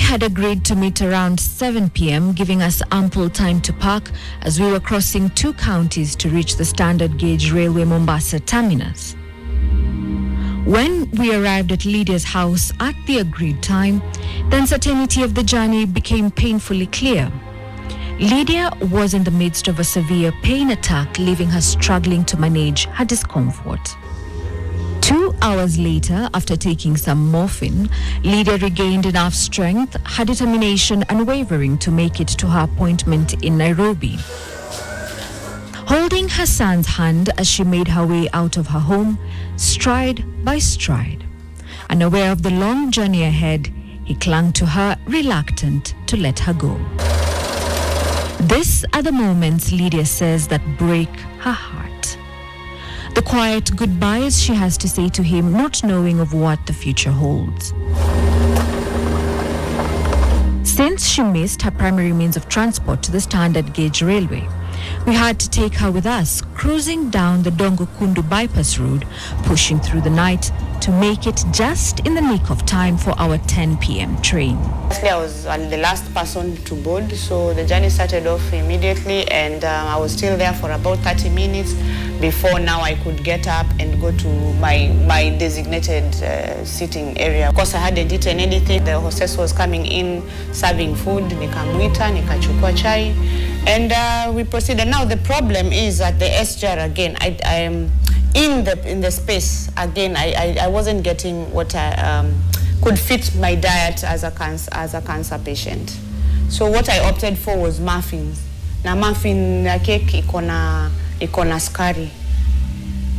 had agreed to meet around 7 p.m., giving us ample time to park as we were crossing 2 counties to reach the standard gauge railway Mombasa terminus. When we arrived at Lydia's house at the agreed time, the uncertainty of the journey became painfully clear. Lydia was in the midst of a severe pain attack, leaving her struggling to manage her discomfort. 2 hours later, after taking some morphine, Lydia regained enough strength, her determination unwavering to make it to her appointment in Nairobi. Holding her son's hand as she made her way out of her home, stride by stride. Unaware of the long journey ahead, he clung to her, reluctant to let her go. These are the moments, Lydia says, that break her heart. The quiet goodbyes she has to say to him, not knowing of what the future holds. Since she missed her primary means of transport to the standard gauge railway, we had to take her with us, cruising down the Dongo-Kundu bypass road, pushing through the night to make it just in the nick of time for our 10 p.m. train. Actually, I was the last person to board, so the journey started off immediately, and I was still there for about 30 minutes before now I could get up and go to my designated sitting area. Of course, I hadn't eaten anything. The hostess was coming in, serving food. Nikamwita, nikachukua chai, and we proceeded. Now the problem is at the SGR again. I am in the space again. I wasn't getting what I could fit my diet as a cancer patient. So what I opted for was muffins. Now muffin cake ikona sukari.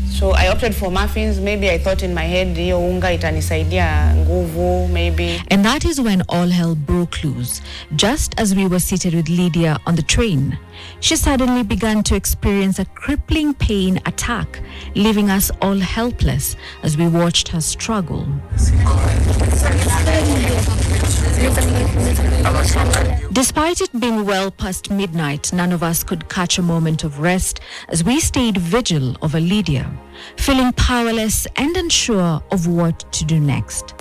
So I opted for muffins. Maybe I thought in my head, hiyo unga itanisaidia nguvu, maybe. And that is when all hell broke loose. Just as we were seated with Lydia on the train, she suddenly began to experience a crippling pain attack, leaving us all helpless as we watched her struggle. Despite it being well past midnight, none of us could catch a moment of rest as we stayed vigil over Lydia, feeling powerless and unsure of what to do next.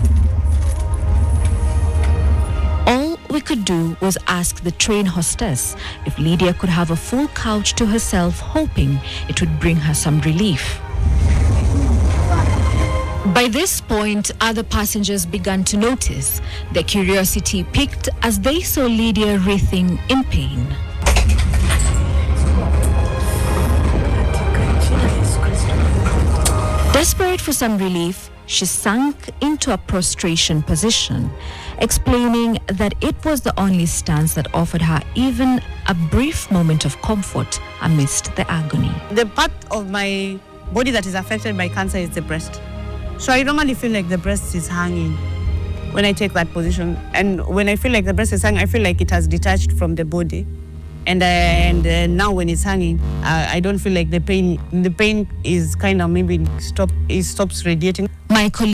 All we could do was ask the train hostess if Lydia could have a full couch to herself, hoping it would bring her some relief. By this point, other passengers began to notice. Their curiosity piqued as they saw Lydia writhing in pain. Desperate for some relief, she sank into a prostration position, explaining that it was the only stance that offered her even a brief moment of comfort amidst the agony. The part of my body that is affected by cancer is the breast. So I normally feel like the breast is hanging when I take that position. And when I feel like the breast is hanging, I feel like it has detached from the body. And now when it's hanging, I don't feel like the pain. The pain is kind of maybe stops radiating. My colleague